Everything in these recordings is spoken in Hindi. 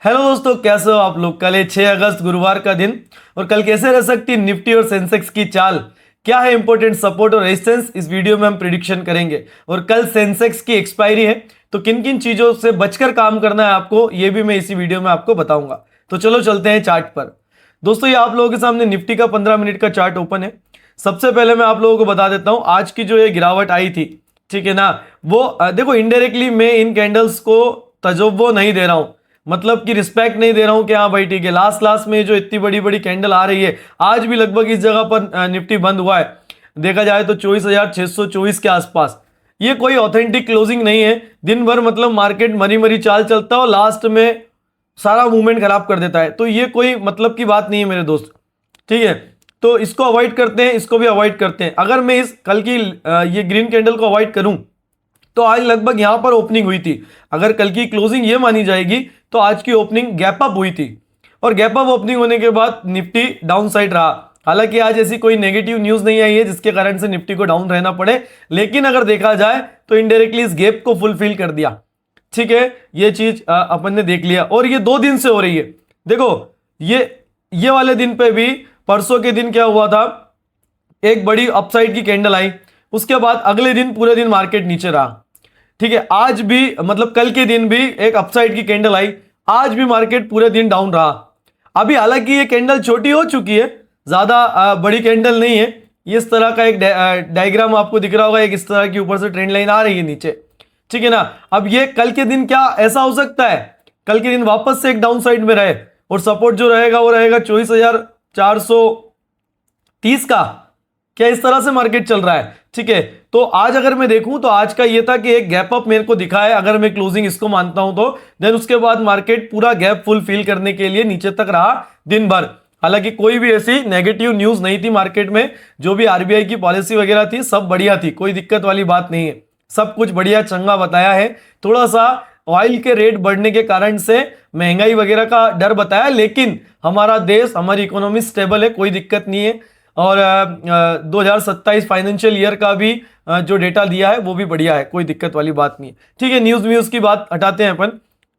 हेलो दोस्तों, कैसे हो आप लोग। कल है 6 अगस्त गुरुवार का दिन और कल कैसे रह सकती निफ्टी और सेंसेक्स की चाल, क्या है इंपॉर्टेंट सपोर्ट और रेजिस्टेंस, इस वीडियो में हम प्रिडिक्शन करेंगे। और कल सेंसेक्स की एक्सपायरी है, तो किन किन चीजों से बचकर काम करना है आपको, ये भी मैं इसी वीडियो में आपको बताऊंगा। तो चलो चलते हैं चार्ट पर। दोस्तों, ये आप लोगों के सामने निफ्टी का 15 मिनट का चार्ट ओपन है। सबसे पहले मैं आप लोगों को बता देता हूं आज की जो ये गिरावट आई थी, ठीक है ना, वो देखो इनडायरेक्टली मैं इन कैंडल्स को तजव्वो नहीं दे रहा हूं, मतलब कि रिस्पेक्ट नहीं दे रहा हूं कि हाँ भाई ठीक है। लास्ट लास्ट में जो इतनी बड़ी बड़ी कैंडल आ रही है, आज भी लगभग इस जगह पर निफ्टी बंद हुआ है, देखा जाए तो 24,624 के आसपास। ये कोई ऑथेंटिक क्लोजिंग नहीं है। दिन भर मतलब मार्केट मरी मरी चाल चलता है और लास्ट में सारा मूवमेंट खराब कर देता है, तो ये कोई मतलब की बात नहीं है मेरे दोस्त, ठीक है। तो इसको अवॉइड करते हैं, इसको भी अवॉइड करते हैं। अगर मैं इस कल की ये ग्रीन कैंडल को अवॉइड करूं तो आज लगभग यहां पर ओपनिंग हुई थी। अगर कल की क्लोजिंग ये मानी जाएगी तो आज की ओपनिंग गैप अप हुई थी और गैप अप ओपनिंग होने के बाद निफ्टी डाउन साइड रहा। हालांकि आज ऐसी कोई नेगेटिव न्यूज नहीं आई है जिसके कारण से निफ्टी को डाउन रहना पड़े, लेकिन अगर देखा जाए तो इनडायरेक्टली इस गैप को फुलफिल कर दिया, ठीक है। ये चीज अपन ने देख लिया और ये 2 दिन से हो रही है। देखो ये वाले दिन पे भी, परसों के दिन क्या हुआ था, एक बड़ी अपसाइड की कैंडल आई, उसके बाद अगले दिन पूरे दिन मार्केट नीचे रहा, ठीक है। आज भी मतलब कल के दिन भी एक अपसाइड की कैंडल आई, आज भी मार्केट पूरे दिन डाउन रहा। अभी हालांकि ये कैंडल छोटी हो चुकी है, ज्यादा बड़ी कैंडल नहीं है। इस तरह का एक डायग्राम आपको दिख रहा होगा, एक इस तरह की ऊपर से ट्रेंड लाइन आ रही है नीचे, ठीक है ना। अब ये कल के दिन क्या ऐसा हो सकता है, कल के दिन वापस से एक डाउन साइड में रहे और सपोर्ट जो रहेगा वो रहेगा 24,430 का। क्या इस तरह से मार्केट चल रहा है, ठीक है। तो आज अगर मैं देखूं तो आज का ये था कि एक गैप अप मेरे को दिखा है, अगर मैं क्लोजिंग इसको मानता हूं तो देन उसके बाद मार्केट पूरा गैप फुलफिल करने के लिए नीचे तक रहा दिन भर। हालांकि कोई भी ऐसी नेगेटिव न्यूज नहीं थी मार्केट में, जो भी आरबीआई की पॉलिसी वगैरह थी सब बढ़िया थी, कोई दिक्कत वाली बात नहीं है, सब कुछ बढ़िया चंगा बताया है। थोड़ा सा ऑयल के रेट बढ़ने के कारण से महंगाई वगैरह का डर बताया, लेकिन हमारा देश, हमारी इकोनॉमी स्टेबल है, कोई दिक्कत नहीं है। और 2027 फाइनेंशियल ईयर का भी जो डेटा दिया है वो भी बढ़िया है, कोई दिक्कत वाली बात नहीं है, ठीक है। न्यूज की बात हटाते हैं,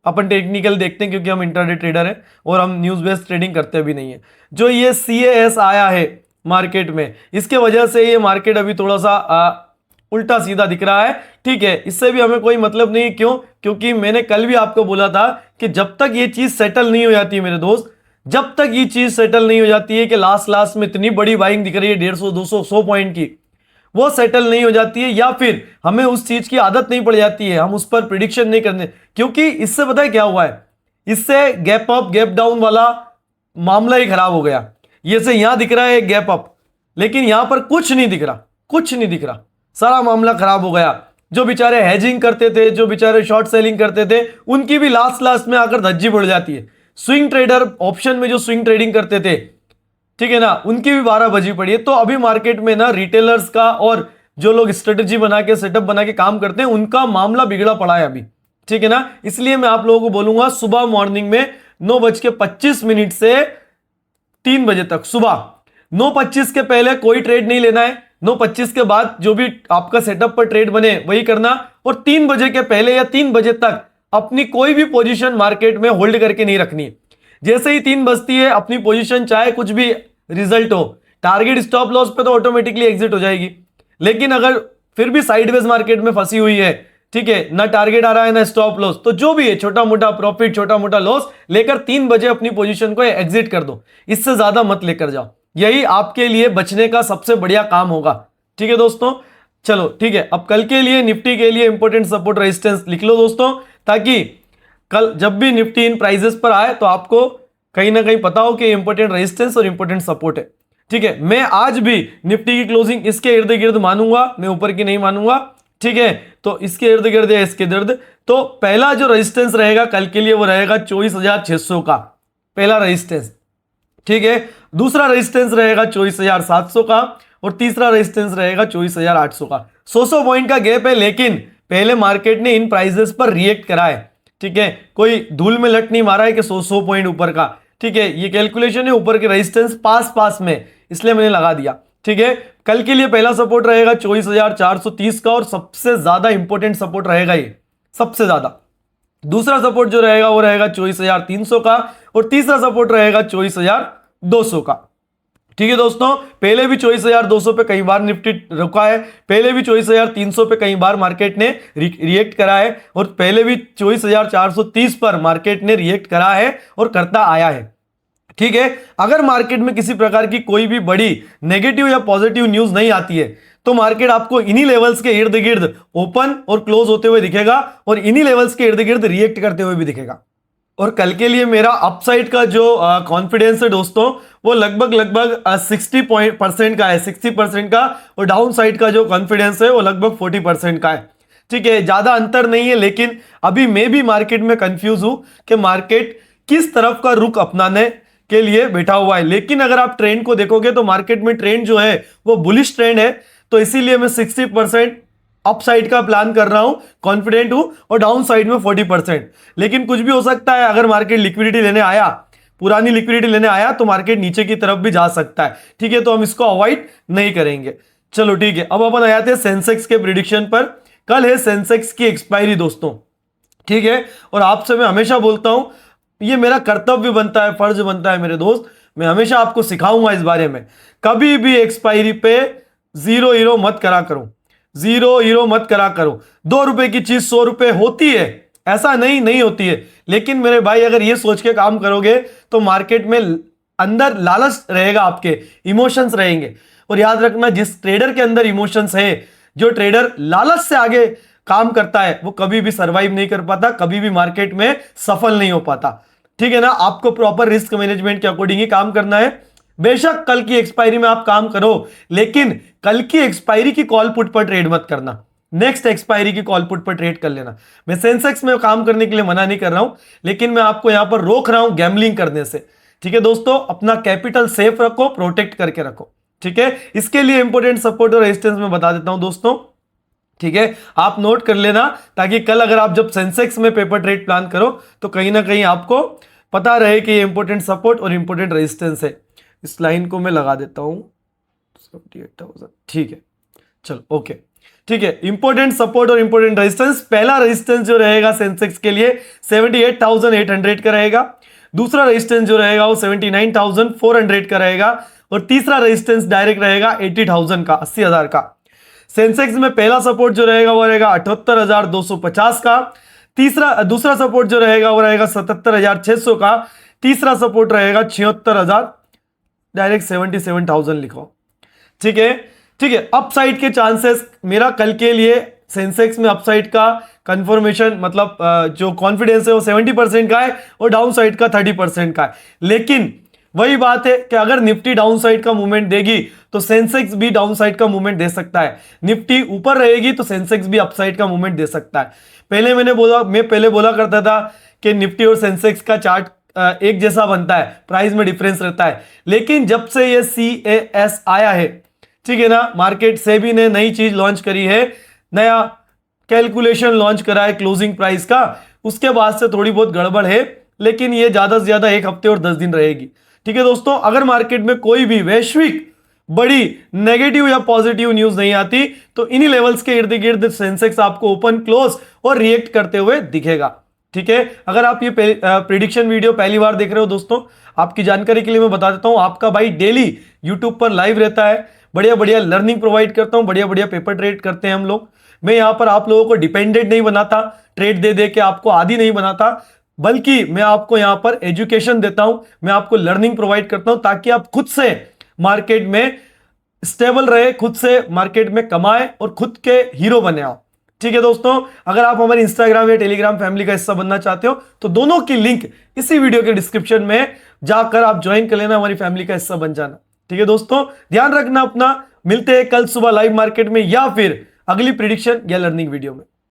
अपन टेक्निकल देखते हैं क्योंकि हम इंट्राडे ट्रेडर हैं और हम न्यूज बेस्ड ट्रेडिंग करते भी नहीं है। जो ये CAS आया है मार्केट में, इसके वजह से ये मार्केट अभी थोड़ा सा उल्टा सीधा दिख रहा है, ठीक है। इससे भी हमें कोई मतलब नहीं, क्यों? क्योंकि मैंने कल भी आपको बोला था कि जब तक ये चीज सेटल नहीं हो जाती है मेरे दोस्त, जब तक ये चीज सेटल नहीं हो जाती है कि लास्ट में इतनी बड़ी बाइंग दिख रही है 150 200 100 पॉइंट की, वो सेटल नहीं हो जाती है, या फिर हमें उस चीज की आदत नहीं पड़ जाती है, हम उस पर प्रिडिक्शन नहीं करते। क्योंकि इससे पता है क्या हुआ है, इससे गैप अप गैप डाउन वाला मामला ही खराब हो गया। ये से यहां दिख रहा है गैप अप, लेकिन यहां पर कुछ नहीं दिख रहा, कुछ नहीं दिख रहा, सारा मामला खराब हो गया। जो बेचारे हेजिंग करते थे, जो बेचारे शॉर्ट सेलिंग करते थे, उनकी भी लास्ट में आकर धज्जी बढ़ जाती है। स्विंग ट्रेडर ऑप्शन में जो स्विंग ट्रेडिंग करते थे, ठीक है ना, उनकी भी 12 बजी पड़ी है। तो अभी मार्केट में ना रिटेलर्स का और जो लोग स्ट्रेटेजी बना के सेटअप बना के काम करते हैं, उनका मामला बिगड़ा पड़ा है अभी, ठीक है ना। इसलिए मैं आप लोगों को बोलूंगा सुबह मॉर्निंग में 9:25 से 3 बजे तक, सुबह 9:25 के पहले कोई ट्रेड नहीं लेना है, 9:25 के बाद जो भी आपका सेटअप पर ट्रेड बने वही करना, और 3 बजे के पहले या 3 बजे तक अपनी कोई भी पोजीशन मार्केट में होल्ड करके नहीं रखनी है। जैसे ही 3 बजती है अपनी पोजीशन, चाहे कुछ भी रिजल्ट हो, टारगेट स्टॉप लॉस पे तो ऑटोमेटिकली एग्जिट हो जाएगी। लेकिन अगर फिर भी साइडवेज मार्केट में फंसी हुई है, ठीक है, ना टारगेट आ रहा है ना स्टॉप लॉस, तो जो भी है छोटा मोटा प्रॉफिट छोटा मोटा लॉस लेकर 3 बजे अपनी पोजीशन को एग्जिट कर दो, इससे ज्यादा मत लेकर जाओ। यही आपके लिए बचने का सबसे बढ़िया काम होगा, ठीक है दोस्तों। चलो ठीक है, अब कल के लिए निफ्टी के लिए इंपॉर्टेंट सपोर्ट रेजिस्टेंस लिख लो दोस्तों, ताकि कल जब भी निफ्टी इन प्राइजेस पर आए तो आपको कहीं ना कहीं पता हो कि इंपॉर्टेंट रेजिस्टेंस और इंपॉर्टेंट सपोर्ट है, ठीक है। मैं आज भी निफ्टी की क्लोजिंग इसके इर्द गिर्द मानूंगा, मैं ऊपर की नहीं मानूंगा, ठीक है। तो इसके इर्द गिर्द है, इसके इर्द। तो पहला जो रेजिस्टेंस रहेगा कल के लिए वो रहेगा 24,600 का, पहला रेजिस्टेंस, ठीक है। दूसरा रेजिस्टेंस रहेगा 24,700 का और तीसरा रेजिस्टेंस रहेगा 24,800 का। 100 पॉइंट का गैप है, लेकिन पहले मार्केट ने इन प्राइसेस पर रिएक्ट करा है, ठीक है। कोई धूल में लट नहीं मारा है कि 100 पॉइंट ऊपर का, ठीक है। ये कैलकुलेशन है ऊपर के रेजिस्टेंस पास में, इसलिए मैंने लगा दिया, ठीक है। कल के लिए पहला सपोर्ट रहेगा 24,430 का और सबसे ज्यादा इंपॉर्टेंट सपोर्ट रहेगा ये, सबसे ज्यादा, दूसरा सपोर्ट जो रहेगा वो रहेगा 24,300 का, और तीसरा सपोर्ट रहेगा 24,200 का। ठीक है दोस्तों, पहले भी 24,200 पे कई बार निफ्टी रुका है, पहले भी 24,300 पे कई बार मार्केट ने रिएक्ट करा है, और पहले भी 24,430 पर मार्केट ने रिएक्ट करा है और करता आया है। ठीक है, अगर मार्केट में किसी प्रकार की कोई भी बड़ी नेगेटिव या पॉजिटिव न्यूज नहीं आती है तो मार्केट आपको इन्हीं लेवल्स के इर्द गिर्द ओपन और क्लोज होते हुए दिखेगा, और इन्हीं लेवल्स के इर्द गिर्द रिएक्ट करते हुए भी दिखेगा। और कल के लिए मेरा अपसाइड का जो कॉन्फिडेंस है दोस्तों, वो लगभग 60% का है, 60% का, और डाउन साइड का जो कॉन्फिडेंस है वो लगभग 40% का है। ठीक है, ज्यादा अंतर नहीं है, लेकिन अभी मैं भी मार्केट में कंफ्यूज हूं कि मार्केट किस तरफ का रुख अपनाने के लिए बैठा हुआ है। लेकिन अगर आप ट्रेंड को देखोगे तो मार्केट में ट्रेंड जो है वो बुलिश ट्रेंड है, तो इसीलिए मैं 60% अपसाइड का प्लान कर रहा हूं, कॉन्फिडेंट हूं, और डाउन साइड में 40%। लेकिन कुछ भी हो सकता है, अगर मार्केट लिक्विडिटी लेने आया, पुरानी लिक्विडिटी लेने आया, तो मार्केट नीचे की तरफ भी जा सकता है। ठीक है, तो हम इसको अवॉइड नहीं करेंगे। चलो ठीक है, अब अपन आते हैं सेंसेक्स के प्रिडिक्शन पर। कल है सेंसेक्स की एक्सपायरी दोस्तों। ठीक है, और आपसे मैं हमेशा बोलता हूं, ये मेरा कर्तव्य बनता है, फर्ज बनता है मेरे दोस्त, मैं हमेशा आपको सिखाऊंगा इस बारे में, कभी भी एक्सपायरी पे जीरो हीरो मत करा करो, जीरो हीरो मत करा करो। 2 रुपए की चीज 100 रुपए होती है, ऐसा नहीं होती है। लेकिन मेरे भाई, अगर ये सोच के काम करोगे तो मार्केट में अंदर लालच रहेगा, आपके इमोशंस रहेंगे। और याद रखना, जिस ट्रेडर के अंदर इमोशंस है, जो ट्रेडर लालच से आगे काम करता है, वो कभी भी सरवाइव नहीं कर पाता, कभी भी मार्केट में सफल नहीं हो पाता। ठीक है ना, आपको प्रॉपर रिस्क मैनेजमेंट के अकॉर्डिंग ही काम करना है। बेशक कल की एक्सपायरी में आप काम करो, लेकिन कल की एक्सपायरी की कॉल पुट पर ट्रेड मत करना, नेक्स्ट एक्सपायरी की कॉल पुट पर ट्रेड कर लेना। मैं सेंसेक्स में काम करने के लिए मना नहीं कर रहा हूं, लेकिन मैं आपको यहां पर रोक रहा हूं गैम्बलिंग करने से। ठीक है दोस्तों, अपना कैपिटल सेफ रखो, प्रोटेक्ट करके रखो। ठीक है, इसके लिए इंपॉर्टेंट सपोर्ट और रेजिस्टेंस में बता देता हूं दोस्तों। ठीक है, आप नोट कर लेना, ताकि कल अगर आप जब सेंसेक्स में पेपर ट्रेड प्लान करो तो कहीं ना कहीं आपको पता रहे कि ये इंपॉर्टेंट सपोर्ट और इंपॉर्टेंट रेजिस्टेंस है। इस लाइन को मैं लगा देता हूं 78,000। ठीक है, चलो ओके। ठीक है, इंपॉर्टेंट सपोर्ट और इंपॉर्टेंट रेजिस्टेंस, पहला रेजिस्टेंस जो रहेगा सेंसेक्स के लिए 78,800 का रहेगा। दूसरा रेजिस्टेंस जो रहेगा वो 79,400 का रहेगा, और तीसरा रेजिस्टेंस डायरेक्ट रहेगा 80,000 का, 80,000 का। सेंसेक्स में पहला सपोर्ट जो रहेगा वो रहेगा 78,250 का, दूसरा सपोर्ट जो रहेगा वो रहेगा 77,600 का, तीसरा सपोर्ट रहेगा 76,000, डायरेक्ट 77,000 लिखो। ठीक है, ठीक है। अपसाइड के चांसेस मेरा कल के लिए सेंसेक्स में अपसाइड का कंफर्मेशन, मतलब जो कॉन्फिडेंस है वो 70% का है, और डाउन साइड का 30% का है। लेकिन वही बात है कि अगर निफ्टी डाउन साइड का मूवमेंट देगी तो सेंसेक्स भी डाउन साइड का मूवमेंट दे सकता है। निफ्टी ऊपर रहेगी तो सेंसेक्स भी अपसाइड का मूवमेंट दे सकता है। मैं पहले बोला करता था कि निफ्टी और सेंसेक्स का चार्ट एक जैसा बनता है, प्राइस में डिफरेंस रहता है। लेकिन जब से ये CAS आया है, ठीक है ना, मार्केट सेबी ने नई चीज लॉन्च करी है, नया कैलकुलेशन लॉन्च करा है क्लोजिंग प्राइस का, उसके बाद से थोड़ी बहुत गड़बड़ है। लेकिन ये ज्यादा से ज्यादा 1 हफ्ते और 10 दिन रहेगी। ठीक है दोस्तों, अगर मार्केट में कोई भी वैश्विक बड़ी नेगेटिव या पॉजिटिव न्यूज नहीं आती तो इन्हीं लेवल्स के इर्द गिर्द सेंसेक्स आपको ओपन, क्लोज और रिएक्ट करते हुए दिखेगा। ठीक है, अगर आप ये प्रिडिक्शन वीडियो पहली बार देख रहे हो दोस्तों, आपकी जानकारी के लिए मैं बता देता हूं, आपका भाई डेली यूट्यूब पर लाइव रहता है, बढ़िया बढ़िया लर्निंग प्रोवाइड करता हूं, बढ़िया बढ़िया पेपर ट्रेड करते हैं हम लोग। मैं यहां पर आप लोगों को डिपेंडेंट नहीं बनाता, ट्रेड दे दे के आपको आदी नहीं बनाता, बल्कि मैं आपको यहां पर एजुकेशन देता हूं, मैं आपको लर्निंग प्रोवाइड करता हूं, ताकि आप खुद से मार्केट में स्टेबल रहे, खुद से मार्केट में कमाए और खुद के हीरो बने आओ। ठीक है दोस्तों, अगर आप हमारे इंस्टाग्राम या टेलीग्राम फैमिली का हिस्सा बनना चाहते हो तो दोनों की लिंक इसी वीडियो के डिस्क्रिप्शन में जाकर आप ज्वाइन कर लेना, हमारी फैमिली का हिस्सा बन जाना। ठीक है दोस्तों, ध्यान रखना अपना, मिलते हैं कल सुबह लाइव मार्केट में या फिर अगली प्रिडिक्शन या लर्निंग वीडियो में।